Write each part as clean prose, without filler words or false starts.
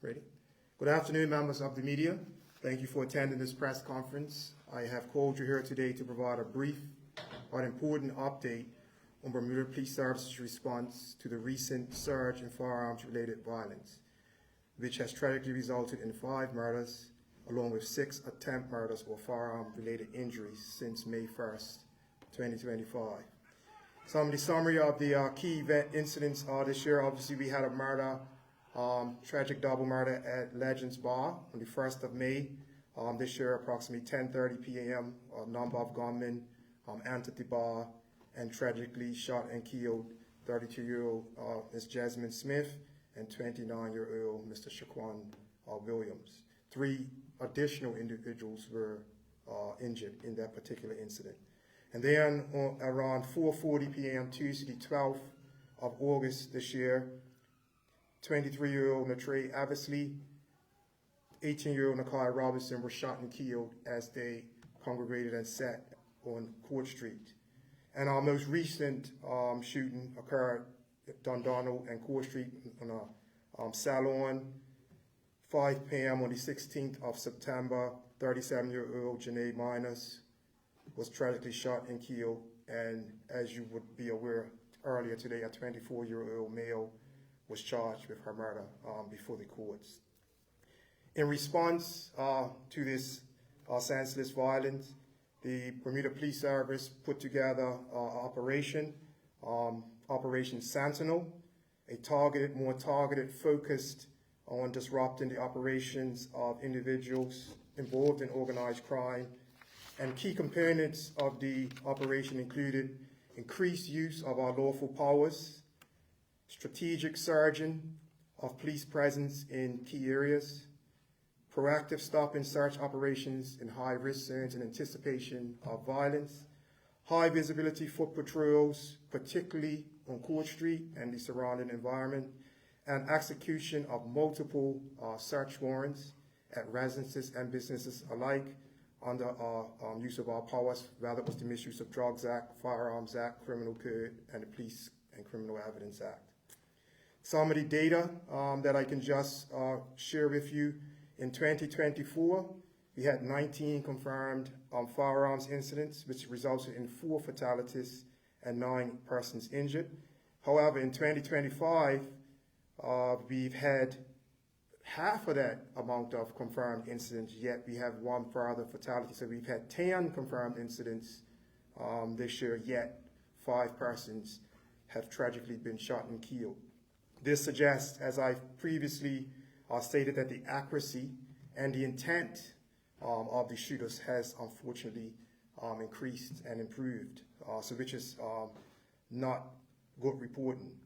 Ready? Good afternoon, members of the media. Thank you for attending this press conference. I have called you here today to provide a brief but important update on Bermuda Police Service's response to the recent surge in firearms-related violence, which has tragically resulted in 5 murders, along with 6 attempt murders or firearm-related injuries since May 1st, 2025. Some of the summary of the key event incidents this year. Obviously, we had a murder, tragic double murder at Legends Bar on the 1st of May. This year, approximately 10:30 p.m., a number of gunmen entered the bar and tragically shot and killed 32-year-old Ms. Jasmine Smith and 29-year-old Mr. Shaquan Williams. 3 additional individuals were injured in that particular incident. And then around 4:40 p.m. Tuesday, 12th of August this year, 23-year-old Natrey Eversley, 18-year-old Nakai Robinson were shot and killed as they congregated and sat on Court Street. And our most recent shooting occurred at Dundonald and Court Street on a salon, 5 p.m. on the 16th of September. 37-year-old Janae Miners was tragically shot and killed, and as you would be aware, earlier today, a 24-year-old male was charged with her murder before the courts. In response to this senseless violence, the Bermuda Police Service put together Operation Sentinel, a more targeted, focused on disrupting the operations of individuals involved in organized crime. And key components of the operation included increased use of our lawful powers, strategic surging of police presence in key areas, proactive stop and search operations in high-risk zones in anticipation of violence, high visibility foot patrols, particularly on Court Street and the surrounding environment, and execution of multiple search warrants at residences and businesses alike under use of our powers, whether it was the Misuse of Drugs Act, Firearms Act, Criminal Code, and the Police and Criminal Evidence Act. Some of the data that I can just share with you. In 2024, we had 19 confirmed firearms incidents, which resulted in 4 fatalities and 9 persons injured. However, in 2025, we've had half of that amount of confirmed incidents, yet we have 1 further fatality. So we've had 10 confirmed incidents this year, yet 5 persons have tragically been shot and killed. This suggests, as I previously stated, that the accuracy and the intent of the shooters has unfortunately increased and improved, so which is not good reporting.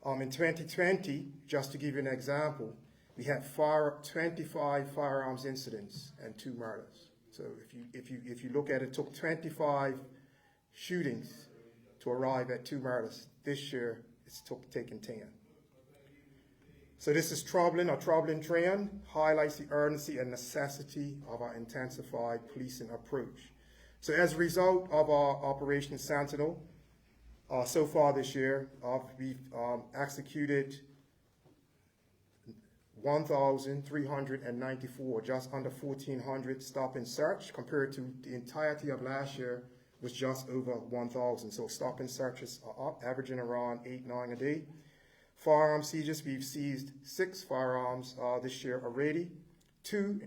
In 2020, just to give you an example, we had 25 firearms incidents and 2 murders. So if you look at it, it took 25 shootings to arrive at 2 murders. This year, it's taken 10. So this is troubling. A troubling trend highlights the urgency and necessity of our intensified policing approach. So as a result of our Operation Sentinel, so far this year, we've executed 1,394, just under 1,400 stop and search, compared to the entirety of last year was just over 1,000. So stop and searches are up, averaging around 8-9 a day. Firearm seizures, we've seized 6 firearms this year already, 2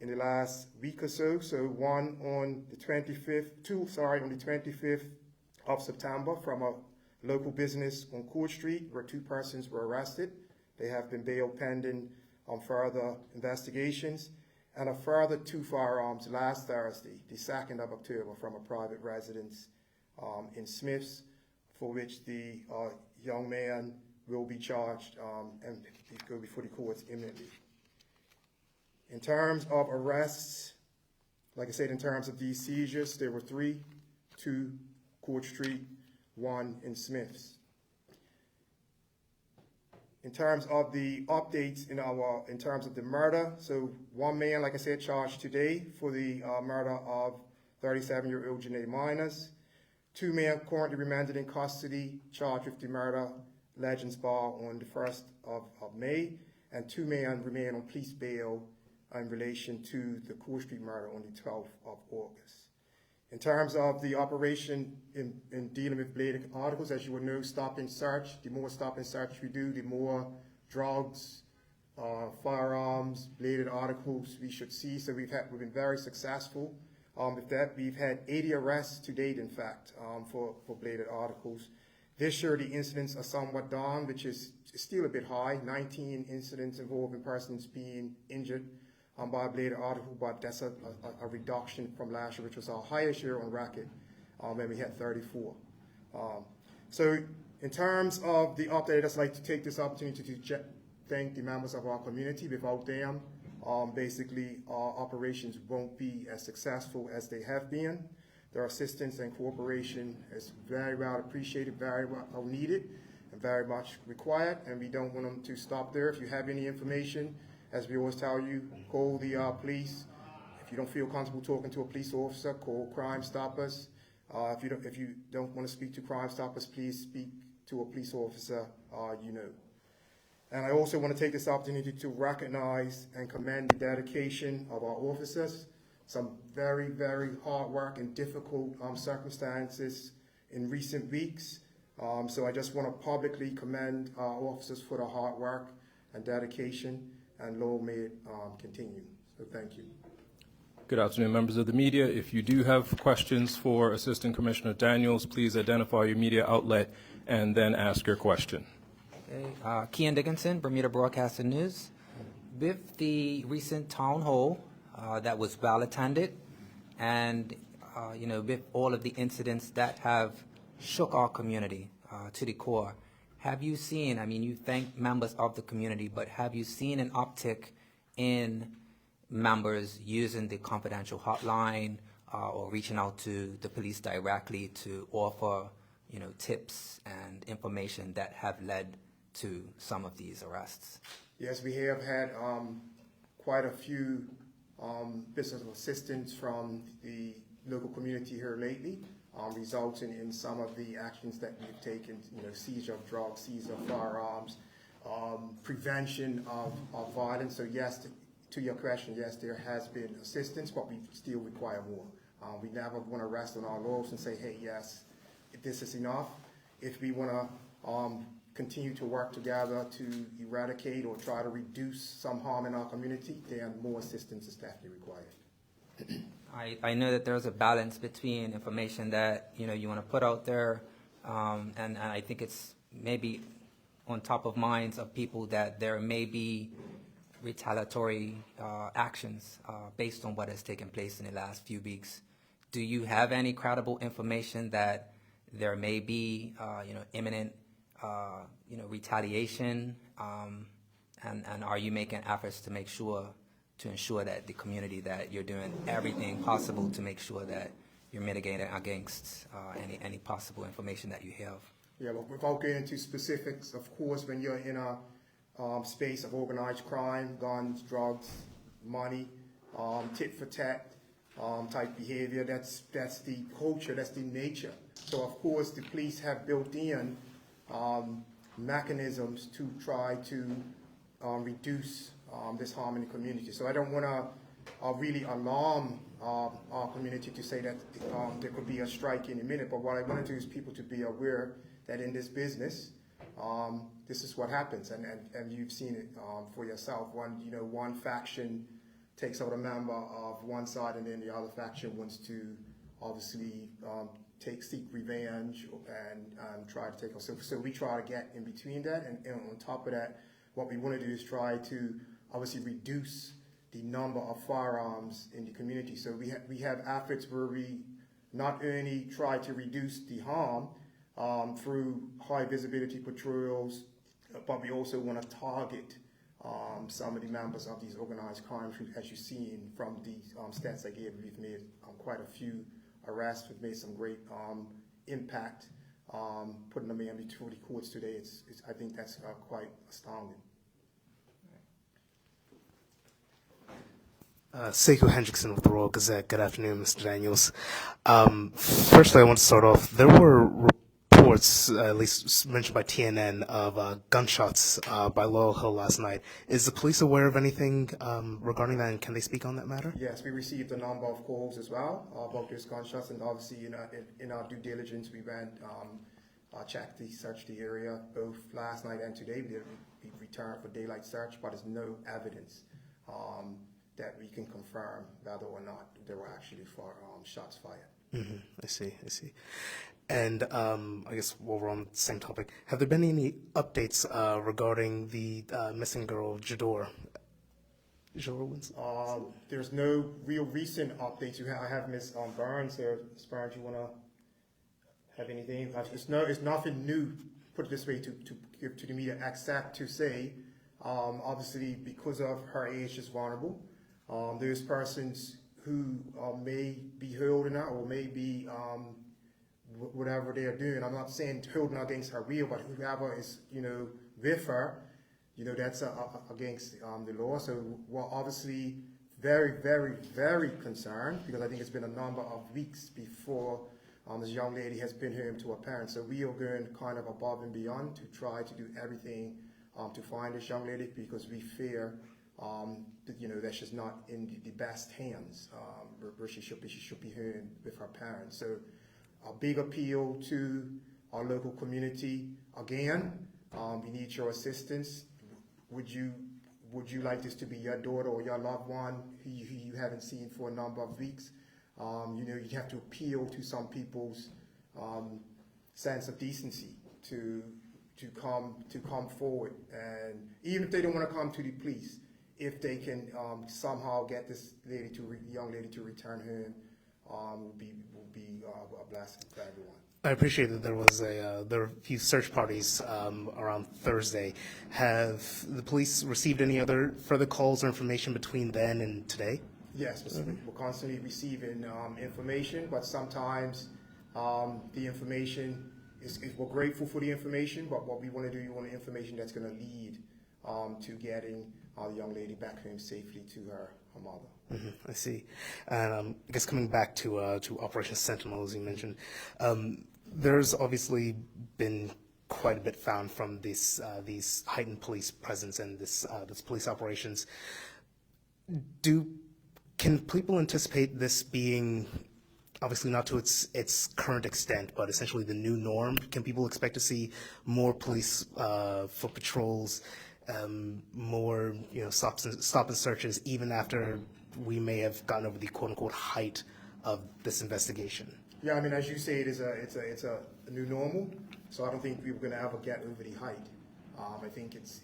in the last week or so. So 1 on the 25th of September from a local business on Court Street, where 2 persons were arrested. They have been bailed pending on further investigations. And a further 2 firearms last Thursday, the 2nd of October, from a private residence in Smiths, for which the young man will be charged and go before the courts imminently. In terms of arrests, like I said, in terms of these seizures, there were 3, 2 Court Street, 1 in Smiths. In terms of the updates in terms of the murder, so 1 man, like I said, charged today for the murder of 37-year-old Janae Miners. 2 men currently remanded in custody, charged with the murder Legends Bar on the 1st of May. and 2 men remain on police bail in relation to the Court Street murder on the 12th of August. In terms of the operation in dealing with bladed articles, as you would know, stop and search. The more stop and search we do, the more drugs, firearms, bladed articles we should see. So we've been very successful with that. We've had 80 arrests to date, in fact, for bladed articles. This year, the incidents are somewhat down, which is still a bit high. 19 incidents involving persons being injured by a bladed article, but that's a reduction from last year, which was our highest year on record, when we had 34. So in terms of the update, I'd just like to take this opportunity to thank the members of our community. Without them, basically our operations won't be as successful as they have been. Their assistance and cooperation is very well appreciated, very well needed, and very much required, and we don't want them to stop there. If you have any information, as we always tell you, call the police. If you don't feel comfortable talking to a police officer, call Crime Stoppers. If you don't want to speak to Crime Stoppers, please speak to a police officer you know. And I also want to take this opportunity to recognize and commend the dedication of our officers. Some very, very hard work in difficult circumstances in recent weeks. So I just want to publicly commend our officers for their hard work and dedication, and Lord, may it continue. So thank you. Good afternoon, members of the media. If you do have questions for Assistant Commissioner Daniels, please identify your media outlet and then ask your question. Okay. Kian Dickinson, Bermuda Broadcasting News. With the recent town hall that was well attended, and with all of the incidents that have shook our community to the core, have you seen, you thank members of the community, but have you seen an uptick in members using the confidential hotline or reaching out to the police directly to offer, tips and information that have led to some of these arrests? Yes, we have had quite a few business assistance from the local community here lately, resulting in some of the actions that we've taken, seizure of drugs, seizure of firearms, prevention of violence. So yes, to your question, yes, there has been assistance, but we still require more. We never want to rest on our laurels and say, hey, yes, this is enough. If we want to continue to work together to eradicate or try to reduce some harm in our community, then more assistance is definitely required. I know that there's a balance between information that you want to put out there, and I think it's maybe on top of minds of people that there may be retaliatory actions based on what has taken place in the last few weeks. Do you have any credible information that there may be imminent retaliation, and are you making efforts to ensure that the community, that you're doing everything possible to make sure that you're mitigating against any possible information that you have? Yeah, but without getting into specifics, of course, when you're in a space of organized crime, guns, drugs, money, tit for tat type behavior, that's the culture, that's the nature. So of course the police have built in mechanisms to try to reduce this harm in the community. So I don't want to really alarm our community to say that there could be a strike any minute, but what I want to do is people to be aware that in this business, this is what happens, and you've seen it for yourself. One faction takes out a member of one side, and then the other faction wants to obviously seek revenge and try to take us. So we try to get in between that, and on top of that, what we want to do is try to obviously reduce the number of firearms in the community. So we have efforts where we not only try to reduce the harm through high visibility patrols, but we also want to target some of the members of these organized crimes. As you've seen from the stats I gave, we've made quite a few arrests. We've made some great impact, putting them in before the courts today. I think that's quite astounding. Sekou Hendrickson with the Royal Gazette. Good afternoon, Mr. Daniels. Firstly, I want to start off. There were reports reports, at least mentioned by TNN, of gunshots by Laurel Hill last night. Is the police aware of anything regarding that, and can they speak on that matter? Yes, we received a number of calls as well about those gunshots, and obviously in our due diligence, we went, checked, searched the area both last night and today. We returned for daylight search, but there's no evidence that we can confirm whether or not there were actually shots fired. Mm-hmm. I see. And I guess while we're on the same topic, have there been any updates regarding the missing girl, Jador? There's no real recent updates. I have Ms. Burns there. Ms. Burns, you want to have anything? It's nothing new, put it this way, to give to the media, except to say, obviously, because of her age is vulnerable, there's persons who may be holding her or may be whatever they are doing. I'm not saying holding her against her will, but whoever is, with her, that's against the law. So we're obviously very, very, very concerned, because I think it's been a number of weeks before this young lady has been home to her parents. So we are going kind of above and beyond to try to do everything to find this young lady, because we fear that she's not in the best hands where she should be home with her parents. So a big appeal to our local community. Again, we need your assistance. Would you like this to be your daughter or your loved one who you haven't seen for a number of weeks? You have to appeal to some people's sense of decency to come forward, and even if they don't want to come to the police, if they can somehow get this young lady to return home, will be a blessing for everyone. I appreciate that there were a few search parties around Thursday. Have the police received any other further calls or information between then and today? Yes, we're constantly receiving information, but sometimes the information we're grateful for the information, but what we want to do, we want information that's going to lead to getting the young lady back home safely to her mother. Mm-hmm, I see. And I guess coming back to Operation Sentinel, as you mentioned, there's obviously been quite a bit found from these heightened police presence and this police operations. Can people anticipate this being, obviously not to its current extent, but essentially the new norm? Can people expect to see more police foot patrols, more stop and searches, even after we may have gotten over the quote unquote height of this investigation? Yeah, I mean, as you say, it's a new normal. So I don't think we were going to ever get over the height. I think it's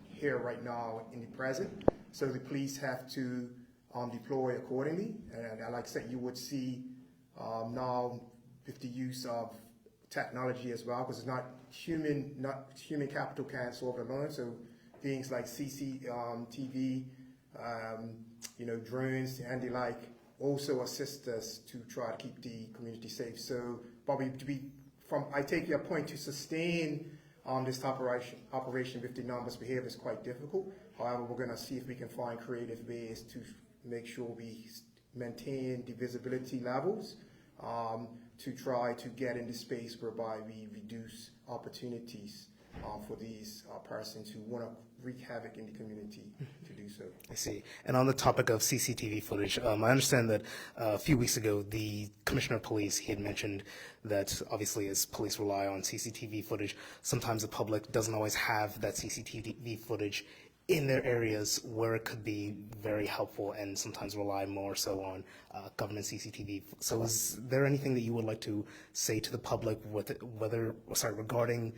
here right now in the present. So the police have to deploy accordingly, and like I said, you would see now with the use of technology as well, because it's not human capital can't solve it alone. So things like CCTV, drones and the like also assist us to try to keep the community safe. So, but I take your point, to sustain this operation with the numbers we have is quite difficult. However, we're going to see if we can find creative ways to make sure we maintain the visibility levels to try to get into space whereby we reduce opportunities for these persons who want to wreak havoc in the community to do so. I see. And on the topic of CCTV footage, I understand that a few weeks ago, the Commissioner of Police, he had mentioned that obviously as police rely on CCTV footage, sometimes the public doesn't always have that CCTV footage in their areas where it could be very helpful, and sometimes rely more so on government CCTV. So is there anything that you would like to say to the public regarding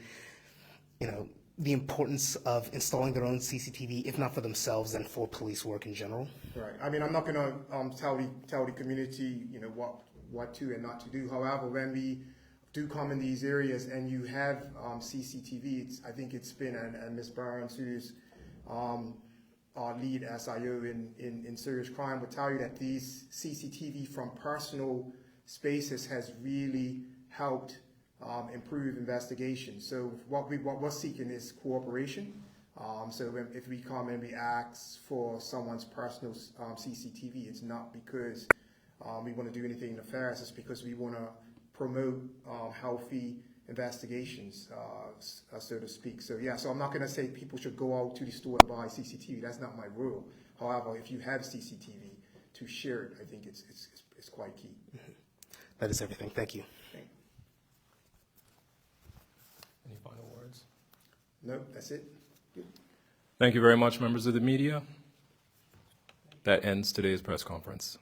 the importance of installing their own CCTV, if not for themselves, then for police work in general? Right. I mean, I'm not going to tell the community, what to and not to do. However, when we do come in these areas and you have CCTV, I think it's been, and Ms. Burns, who's our lead SIO in serious crime, would tell you that these CCTV from personal spaces has really helped improve investigation. So what we're seeking is cooperation. So if we come and we ask for someone's personal CCTV, it's not because we want to do anything nefarious. It's because we want to promote healthy investigations, so to speak. So yeah, so I'm not going to say people should go out to the store and buy CCTV. That's not my rule. However, if you have CCTV, to share it, I think it's quite key. That is everything. Thank you. Any final words? No, that's it. Thank you very much, members of the media. That ends today's press conference.